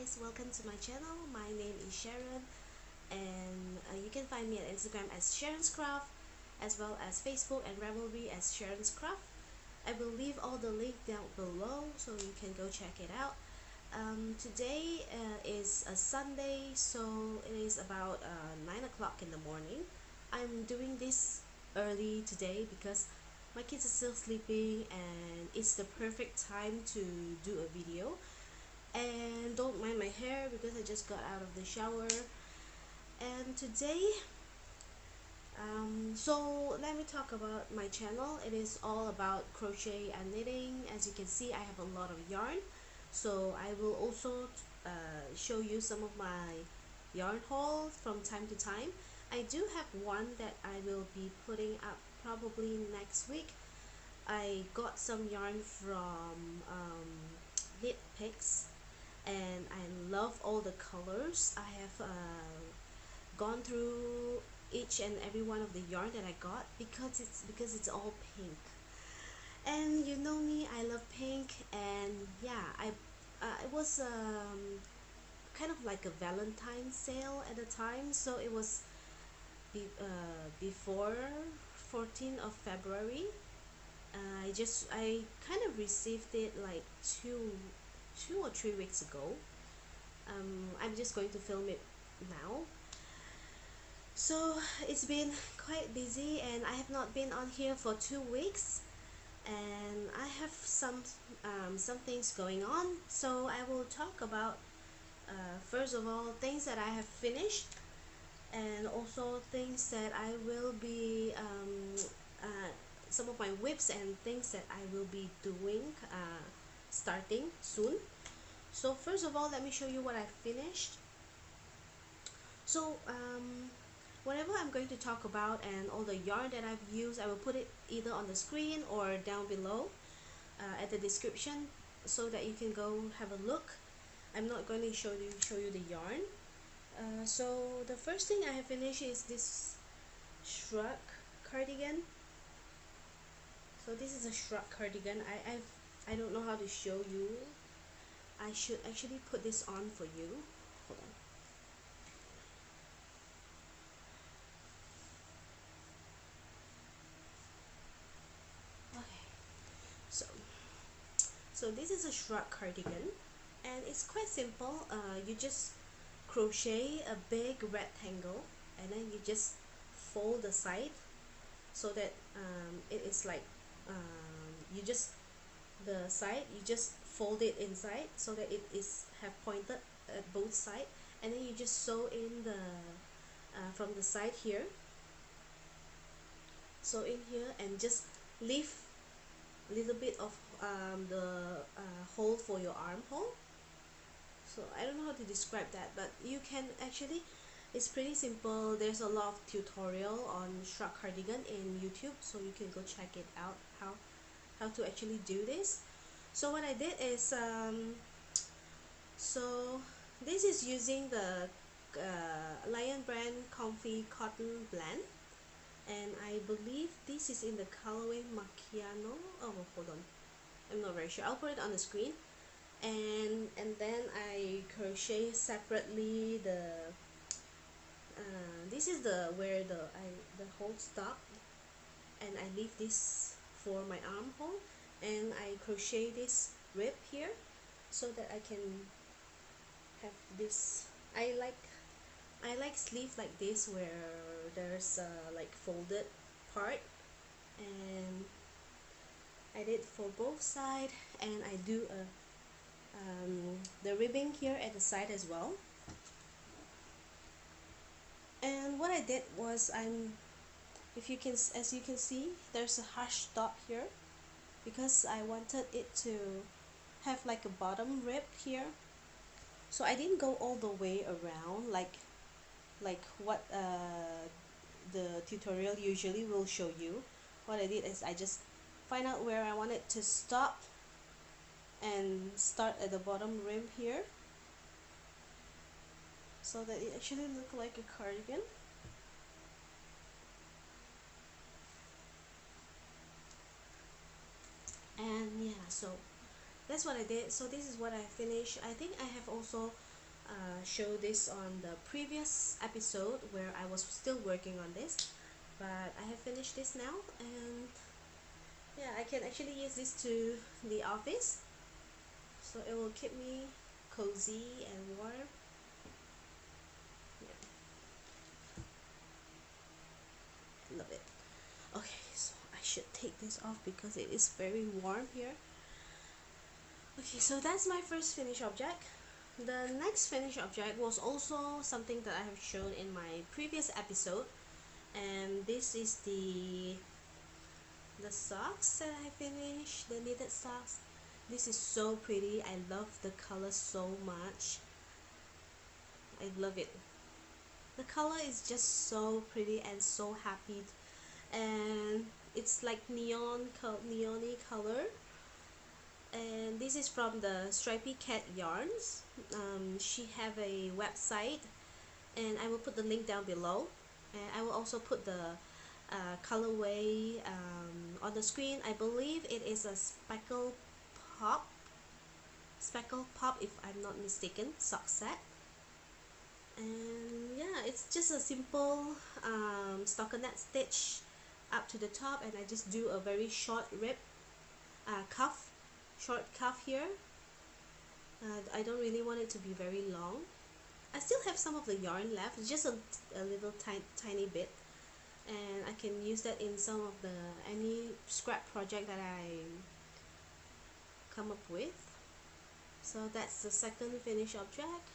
guys, welcome to my channel. My name is Sharon, and you can find me on Instagram as Sharon's Craft, as well as Facebook and Ravelry as Sharon's Craft. I will leave all the link down below so you can go check it out. Today is a Sunday, so it is about 9 o'clock in the morning. I'm doing this early today because my kids are still sleeping and it's the perfect time to do a video. And don't mind my hair because I just got out of the shower. And today, so let me talk about my channel. It is all about crochet and knitting. As you can see, I have a lot of yarn, so I will also show you some of my yarn hauls from time to time. I do have one that I will be putting up probably next week. I got some yarn from Knit Picks, and I love all the colors. I have gone through each and every one of the yarn that I got because it's all pink, and you know me, I love pink. And yeah, it was kind of like a Valentine's sale at the time, so it was before 14th of February. I kind of received it like two or 3 weeks ago. I'm just going to film it now. So it's been quite busy and I have not been on here for 2 weeks, and I have some things going on, so I will talk about first of all things that I have finished, and also things that I will be some of my whips and things that I will be doing starting soon. So first of all, let me show you what I finished. So whatever I'm going to talk about and all the yarn that I've used, I will put it either on the screen or down below at the description so that you can go have a look. I'm not going to show you the yarn. So the first thing I have finished is this Shrug cardigan. So this is a Shrug cardigan. I don't know how to show you. I should actually put this on for you. Hold on. Okay. So this is a Shrug cardigan, and it's quite simple. You just crochet a big rectangle, and then you just fold the side so that it is like you just the side you just fold it inside so that it is have pointed at both sides, and then you just sew in the from the side here, sew in here, and just leave a little bit of the hole for your armhole. So I don't know how to describe that, but you can actually, it's pretty simple. There's a lot of tutorial on Shrug cardigan in YouTube, so you can go check it out how to actually do this. So what I did is so this is using the Lion brand Comfy Cotton Blend, and I believe this is in the colorway Mochaccino. Oh, hold on, I'm not very sure. I'll put it on the screen. And then I crochet separately the this is the where the hole stop, and I leave this for my armhole, and I crochet this rib here so that I can have this. I like sleeve like this where there's like folded part, and I did for both sides, and I do the ribbing here at the side as well. And what I did was as you can see, there's a harsh stop here because I wanted it to have like a bottom rib here. So I didn't go all the way around like what the tutorial usually will show you. What I did is I just find out where I want it to stop and start at the bottom rim here so that it actually look like a cardigan. And yeah, so that's what I did. So this is what I finished. I think I have also show this on the previous episode where I was still working on this, but I have finished this now, and yeah, I can actually use this to the office, so it will keep me cozy and warm. Yeah, love it. Okay, so I should take this off because it is very warm here. Okay, so that's my first finished object. The next finished object was also something that I have shown in my previous episode, and this is the socks that I finished, the knitted socks. This is so pretty. I love the color so much. I love it. The color is just so pretty and so happy, and it's like neon-y color. And this is from the Stripey Cat yarns. She have a website, and I will put the link down below, and I will also put the colorway on the screen. I believe it is a speckle pop if I'm not mistaken sock set. And yeah, it's just a simple stockinette stitch up to the top, and I just do a very short short cuff here. I don't really want it to be very long. I still have some of the yarn left, just a little tiny bit, and I can use that in some of the any scrap project that I come up with. So that's the second finished object.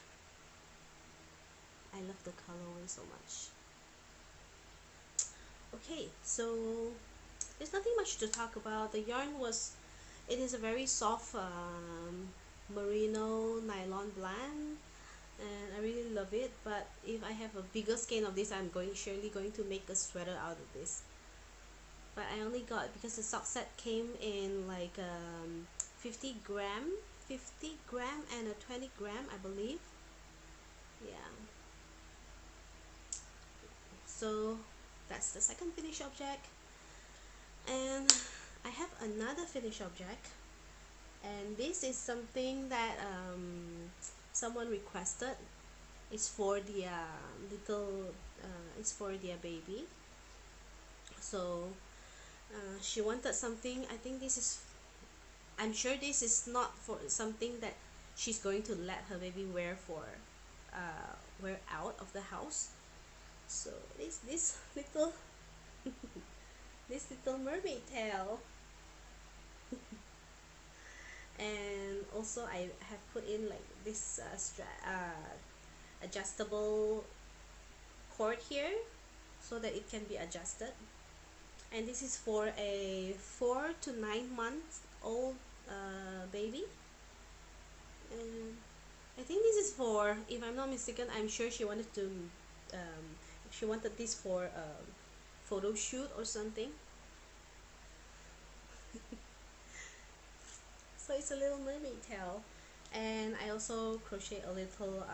I love the colorway so much. Okay, so there's nothing much to talk about. The yarn it is a very soft merino nylon blend, and I really love it. But if I have a bigger skein of this, I'm surely going to make a sweater out of this. But I only got, because the sock set came in like 50 gram and a 20 gram, I believe. Yeah, so that's the second finished object. And I have another finished object, and this is something that someone requested. It's for the it's for their baby. So she wanted something. I think I'm sure this is not for something that she's going to let her baby wear out of the house. So it's this little this little mermaid tail. And also I have put in like this adjustable cord here so that it can be adjusted. And this is for a 4 to 9 months old baby. And I think this is for, if I'm not mistaken, I'm sure she wanted this for a photo shoot or something. So it's a little mermaid tail. And I also crochet a little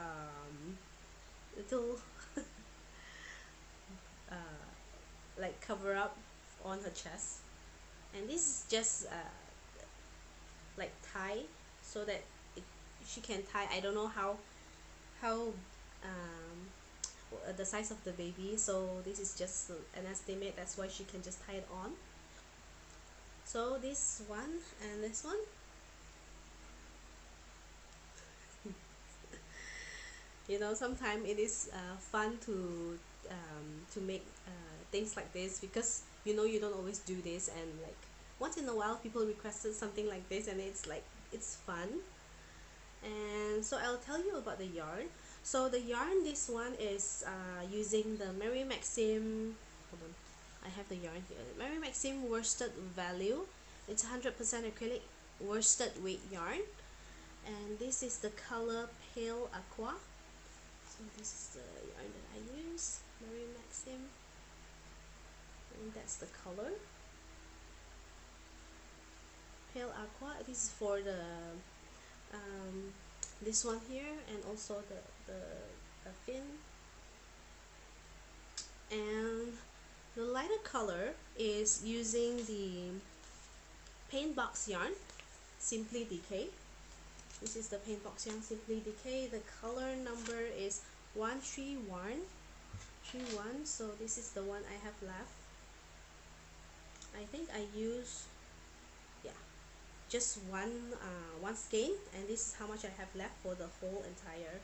like cover up on her chest, and this is just like tie so that she can tie. I don't know how the size of the baby, so this is just an estimate. That's why she can just tie it on. So this one and this one. You know, sometimes it is fun to make things like this, because you know you don't always do this, and like once in a while people requested something like this, and it's like it's fun. And so I'll tell you about the yarn. So the yarn, this one is using the Maxim. Hold on, I have the yarn here. Mary Maxim worsted value. It's 100% acrylic worsted weight yarn, and this is the color Pale Aqua. So this is the yarn that I use, Mary Maxim, and that's the color Pale Aqua. This is for the this one here, and also the fin. And the lighter color is using the paint box yarn, Simply Decay. This is the paint box yarn Simply Decay. The color number is 13131. So this is the one I have left. I think I use, yeah, just one skein, and this is how much I have left for the whole entire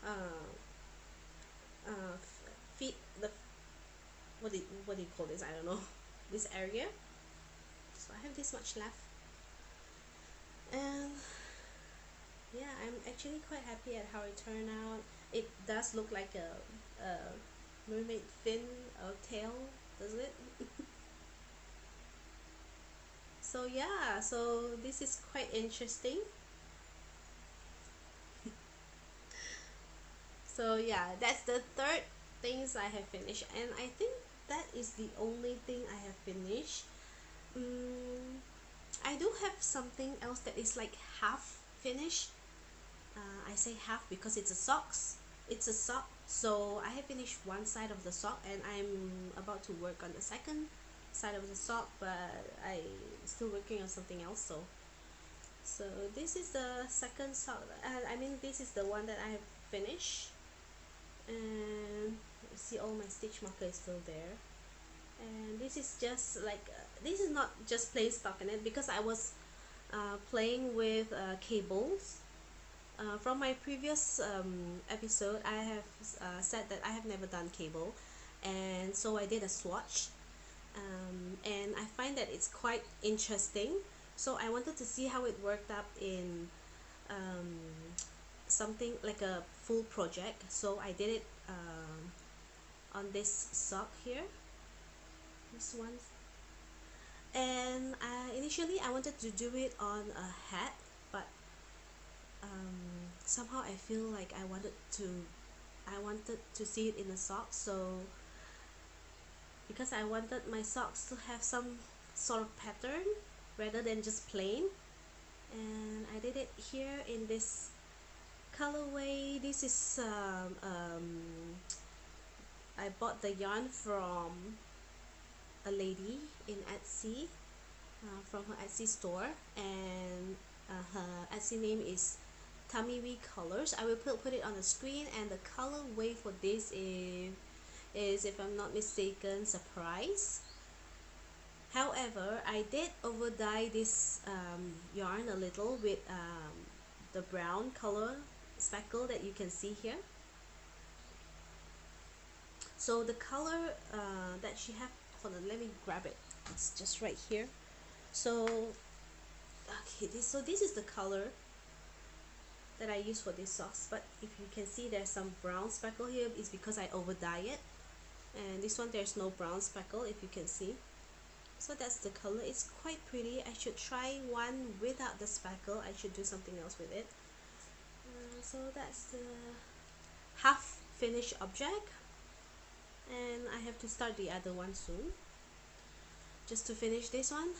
uh, feet. The what do you call this? I don't know. This area. So I have this much left, and yeah, I'm actually quite happy at how it turned out. It does look like a mermaid fin or tail, does it? So yeah, so this is quite interesting. So yeah, that's the third things I have finished, and I think that is the only thing I have finished. I do have something else that is like half finished. I say half because it's a socks. It's a sock, so I have finished one side of the sock, and I'm about to work on the second side of the sock, but I'm still working on something else. So this is the second sock. I mean, this is the one that I have finished, and you see all my stitch marker is still there. And this is just like this is not just plain stockinette, because I was playing with cables. From my previous episode, I have said that I have never done cable, and so I did a swatch, and I find that it's quite interesting. So I wanted to see how it worked up in something like a full project. So I did it on this sock here, this one, and initially I wanted to do it on a hat, but somehow I feel like I wanted to see it in a sock. So because I wanted my socks to have some sort of pattern rather than just plain, and I did it here in this colorway. This is I bought the yarn from a lady in Etsy, from her Etsy store, and her Etsy name is Tamiwicolors. I will put it on the screen, and the colorway for this is, if I'm not mistaken, Surprise. However, I did over dye this yarn a little with the brown color speckle that you can see here. So the color that she have, hold on, let me grab it, it's just right here. So okay, this is the color that I use for this socks, but if you can see there's some brown speckle here, it's because I over dye it, and this one there's no brown speckle, if you can see. So that's the color. It's quite pretty. I should try one without the speckle. I should do something else with it. So that's the half finished object, and I have to start the other one soon just to finish this one.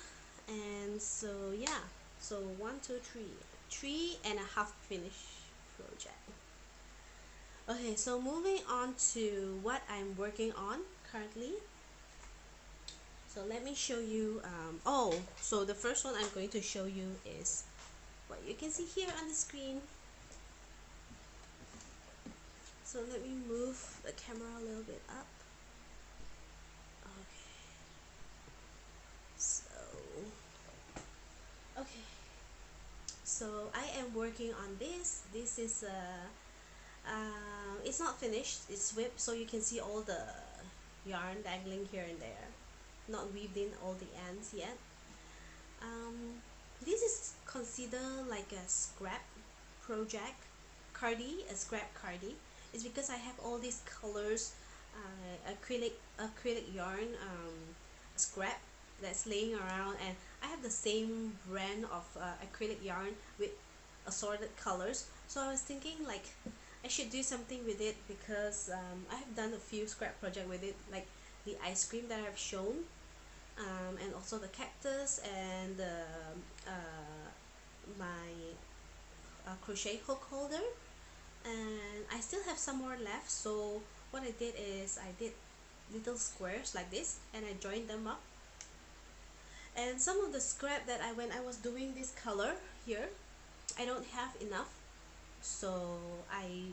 And so yeah, so 1 2 3 and a half finished project. Okay, so moving on to what I'm working on currently. So let me show you so the first one I'm going to show you is what you can see here on the screen. So let me move the camera a little bit up. Okay. So I am working on this. This is it's not finished, it's whipped, so you can see all the yarn dangling here and there, not weaved in all the ends yet. This is considered like a scrap project a scrap cardi. It's because I have all these colors, acrylic yarn, scrap that's laying around, and I have the same brand of acrylic yarn with assorted colors. So I was thinking like I should do something with it, because I have done a few scrap project with it, like the ice cream that I've shown, and also the cactus, and my crochet hook holder, and I still have some more left. So what I did is I did little squares like this, and I joined them up. And some of the scrap that when I was doing this color here, I don't have enough, so I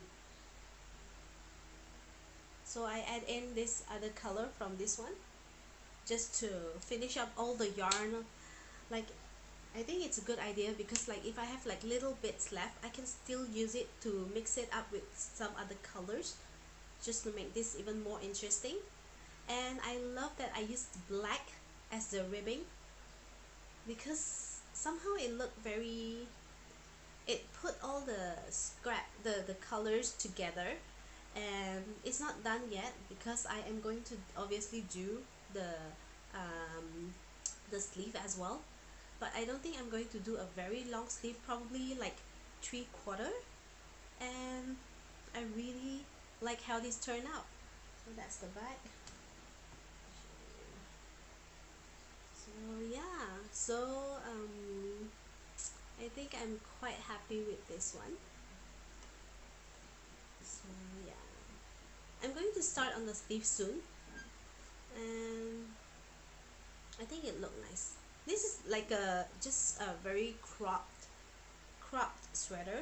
add in this other color from this one just to finish up all the yarn. Like, I think it's a good idea because like if I have like little bits left, I can still use it to mix it up with some other colors just to make this even more interesting. And I love that I used black as the ribbing because somehow it looked very, it put all the the colors together. And it's not done yet because I am going to obviously do um, the sleeve as well, but I don't think I'm going to do a very long sleeve, probably like 3/4. And I really like how this turned out. So that's the back. So yeah, so I think I'm quite happy with this one. So yeah, I'm going to start on the sleeve soon, and I think it looked nice. This is like a just a very cropped sweater,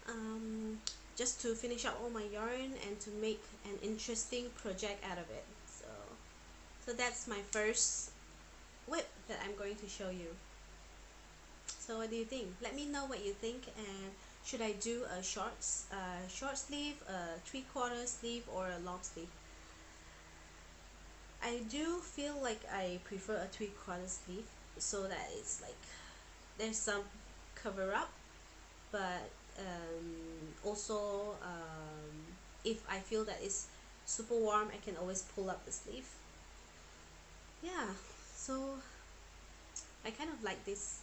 um, just to finish up all my yarn and to make an interesting project out of it. So that's my first whip that I'm going to show you. So what do you think? Let me know what you think, and should I do a short sleeve, a 3/4 sleeve, or a long sleeve? I do feel like I prefer a 3/4 sleeve so that it's like there's some cover up, but also if I feel that it's super warm, I can always pull up the sleeve. Yeah, so I kind of like this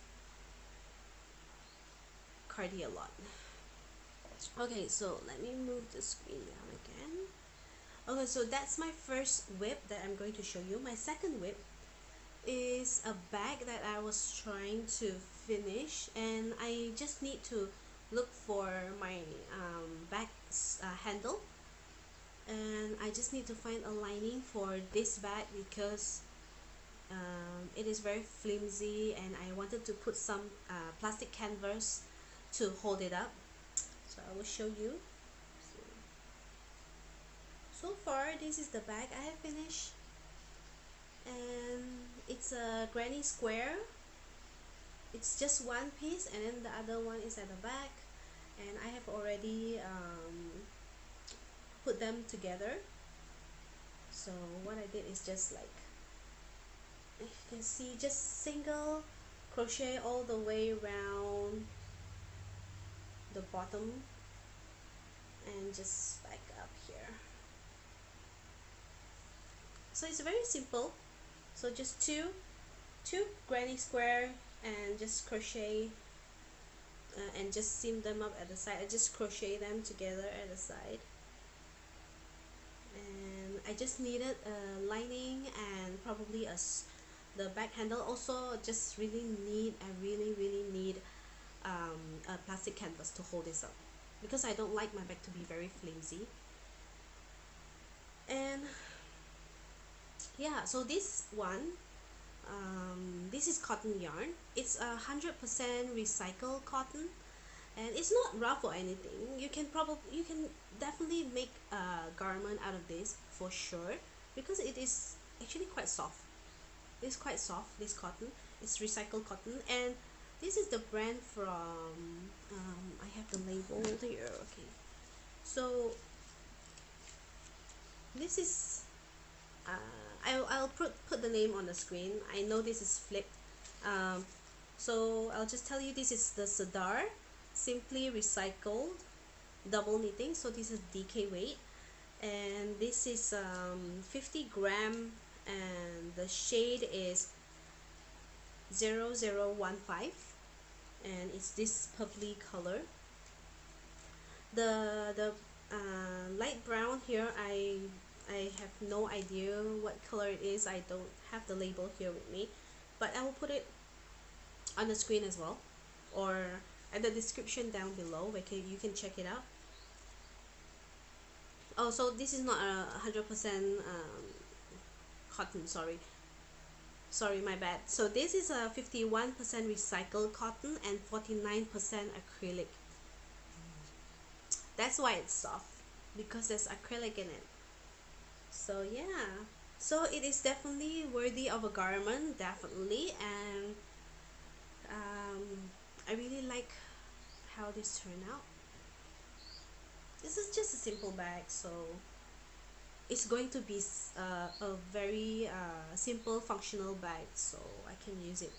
cardi a lot. Okay, so let me move the screen down again. Okay, so that's my first whip that I'm going to show you. My second whip is a bag that I was trying to finish, and I just need to look for my bag handle, and I just need to find a lining for this bag because it is very flimsy, and I wanted to put some plastic canvas to hold it up. So I will show you. So far this is the bag I have finished, and it's a granny square. It's just one piece, and then the other one is at the back, and I have already put them together. So what I did is just like, you can see, just single crochet all the way around the bottom and just back up here. So it's very simple. So just two granny square, and just crochet and just seam them up at the side. I just crochet them together at the side, and I just needed a lining and probably the back handle. Also just really need, I really need a plastic canvas to hold this up because I don't like my bag to be very flimsy. And yeah, so this one, this is cotton yarn. It's 100% recycled cotton, and it's not rough or anything. You can definitely make a garment out of this for sure, because it is actually quite soft. It's quite soft, this cotton. It's recycled cotton, and this is the brand from I have the label here. Okay, so this is I'll put the name on the screen. I know this is flipped, so I'll just tell you this is the SIRDAR, simply recycled double knitting. So this is DK weight, and this is 50 gram, and the shade is 0015, and it's this purpley color. The light brown here, I have no idea what color it is. I don't have the label here with me, but I will put it on the screen as well, or at the description down below where you can check it out. Oh, so this is not a 100% cotton, sorry. sorry, my bad. So this is a 51% recycled cotton and 49% acrylic. That's why it's soft, because there's acrylic in it. So yeah, so it is definitely worthy of a garment, definitely. And I really like how this turned out. This is just a simple bag, so it's going to be a very simple functional bag, so I can use it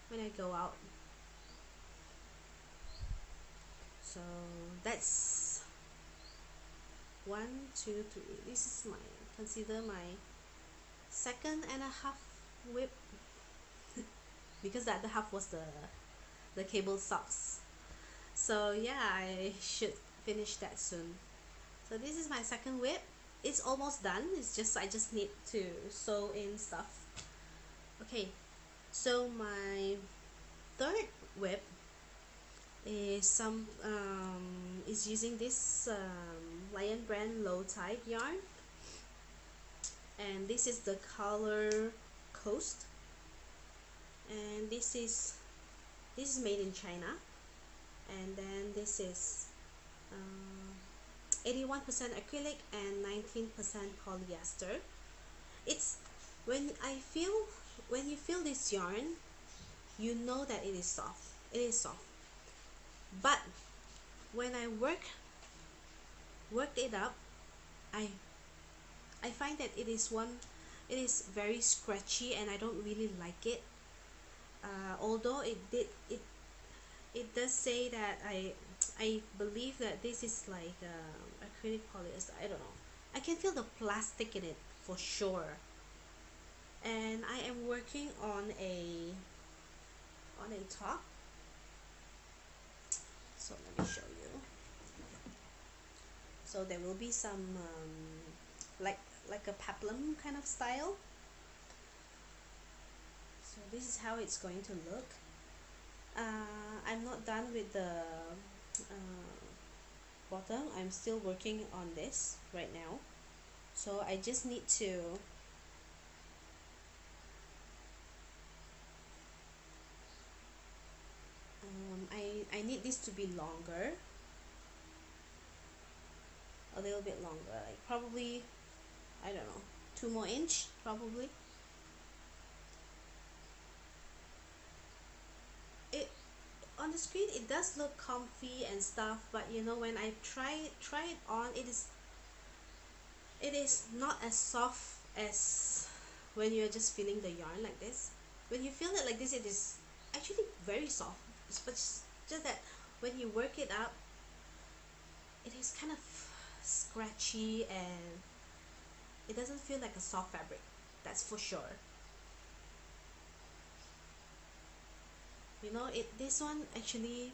when I go out. So that's 1, 2, 3. This is my, consider my second and a half whip, because the other half was the cable socks. So yeah, I should finish that soon. So this is my second whip. It's almost done. It's just I just need to sew in stuff. Okay, so my third whip is using this Lion brand low tide yarn, and this is the color Coast, and this is made in China, and then this is 81% acrylic and 19% polyester. It's when you feel this yarn, you know that it is soft. It is soft. But when I worked it up, I find that it is very scratchy, and I don't really like it. Although it does say that I believe that this is like acrylic polyester. I don't know. I can feel the plastic in it for sure. And I am working on a top. So let me show you. So there will be some like a peplum kind of style. So this is how it's going to look. I'm not done with the bottom. I'm still working on this right now, so I just need to I need this to be longer, a little bit longer, like probably, I don't know, 2 more inch probably. It on the screen it does look comfy and stuff, but you know, when I try it on, it is not as soft as when you're just feeling the yarn like this. When you feel it like this, it is actually very soft, but it's just that when you work it up, it is kind of scratchy, and it doesn't feel like a soft fabric, that's for sure. You know, this one actually,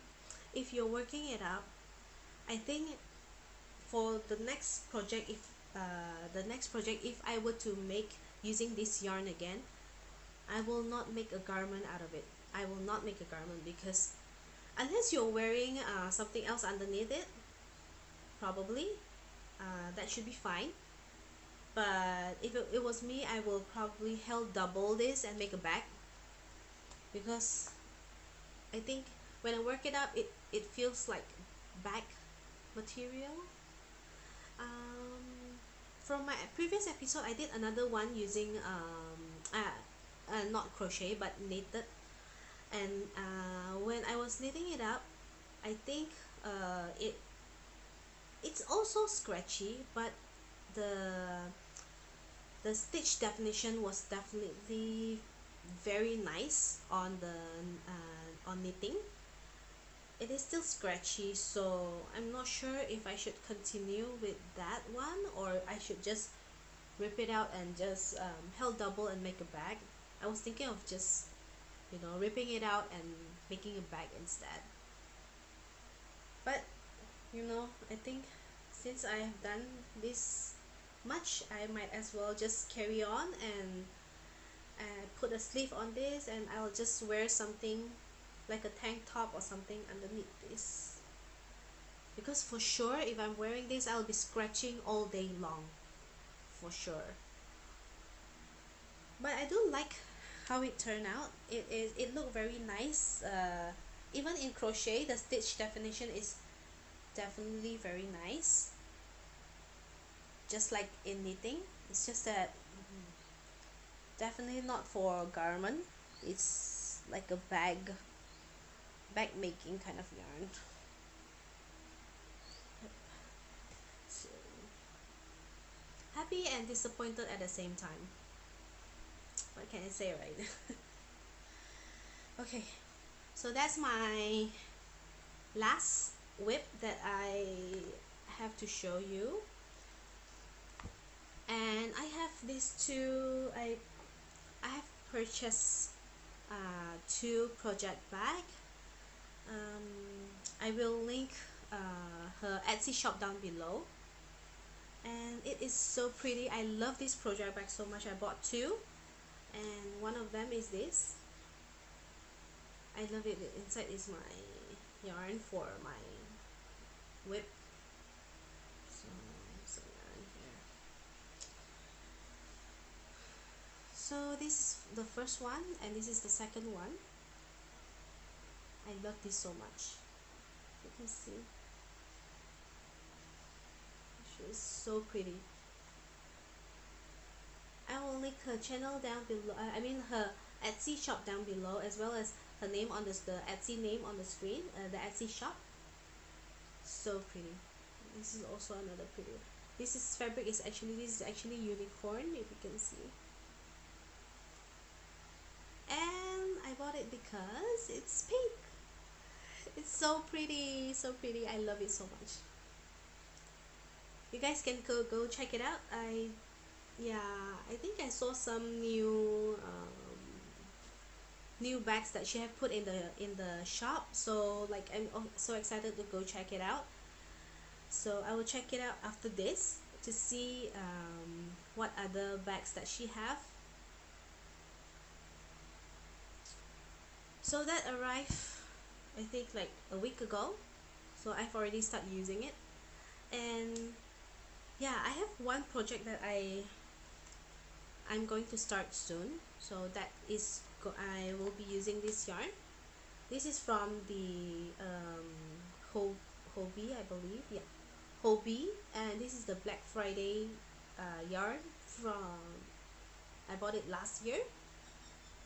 if you're working it up, I think for the next project, if I were to make using this yarn again, I will not make a garment out of it. I will not make a garment, because unless you're wearing something else underneath it, probably that should be fine. But if it was me, I will probably held double this and make a bag, because I think when I work it up, it feels like bag material. From my previous episode, I did another one using not crochet but knitted, and when I was knitting it up, I think it's also scratchy, but the stitch definition was definitely very nice on the on knitting. It is still scratchy, so I'm not sure if I should continue with that one, or I should just rip it out and just held double and make a bag. I was thinking of just, you know, ripping it out and making a bag instead. But you know, I think since I have done this much, I might as well just carry on and put a sleeve on this, and I'll just wear something like a tank top or something underneath this, because for sure if I'm wearing this, I'll be scratching all day long for sure. But I do like how it turned out. It looked very nice. Even in crochet, the stitch definition is definitely very nice, just like in knitting. It's just that definitely not for garment. It's like a bag making kind of yarn. So happy and disappointed at the same time. What can I say, right? Okay, so that's my last whip that I have to show you. And I have these two. I have purchased two project bag. I will link her Etsy shop down below, and it is so pretty. I love this project bag so much. I bought two, and one of them is this. I love it. Inside is my yarn for my whip. So yarn here. So this is the first one, and this is the second one. I love this so much. You can see. She is so pretty. I will link her channel down below. I mean her Etsy shop down below, as well as her name on the Etsy name on the screen. The Etsy shop. So pretty. This is also another pretty. This is actually unicorn, if you can see. And I bought it because it's pink. It's so pretty, so pretty. I love it so much. You guys can go check it out. I think I saw some new bags that she have put in the shop. So like I'm so excited to go check it out. So I will check it out after this to see what other bags that she have. So that arrived, I think, like a week ago. So I've already started using it. And yeah, I have one project that I'm going to start soon. So that is I will be using this yarn. This is from the Hobby, I believe. Yeah, Hobby, and this is the Black Friday yarn from. I bought it last year,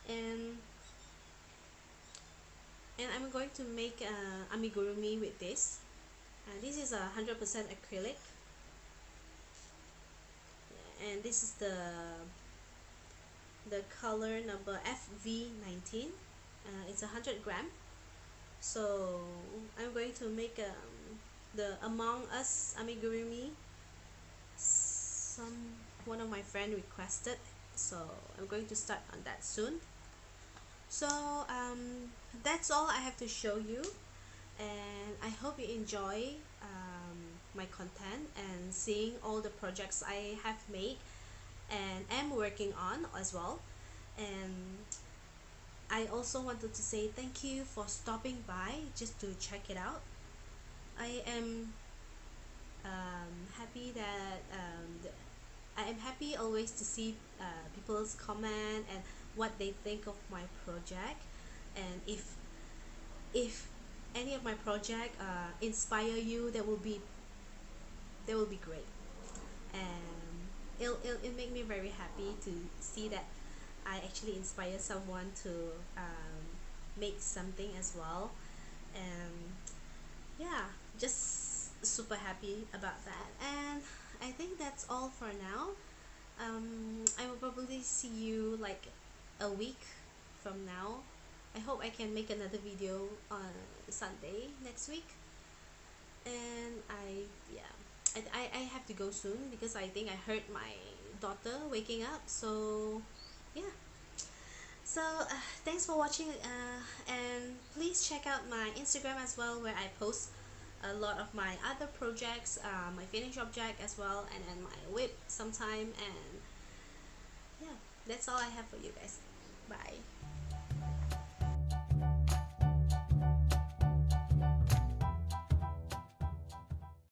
and I'm going to make amigurumi with this. This is 100% acrylic, and this is the color number FV19. It's 100 gram. So I'm going to make the Among Us amigurumi. One of my friend requested, so I'm going to start on that soon. So that's all I have to show you, and I hope you enjoy my content and seeing all the projects I have made and am working on as well. And I also wanted to say thank you for stopping by just to check it out. I am happy that I am happy always to see people's comment and what they think of my project, and if any of my project inspire you, that will be great, and it'll make me very happy to see that I actually inspire someone to make something as well. And yeah, just super happy about that. And I think that's all for now. I will probably see you like a week from now. I hope I can make another video on Sunday next week. And I have to go soon because I think I heard my daughter waking up. So yeah, so thanks for watching, and please check out my Instagram as well, where I post a lot of my other projects, my finished object as well, and then my whip sometime. And yeah, that's all I have for you guys. Bye.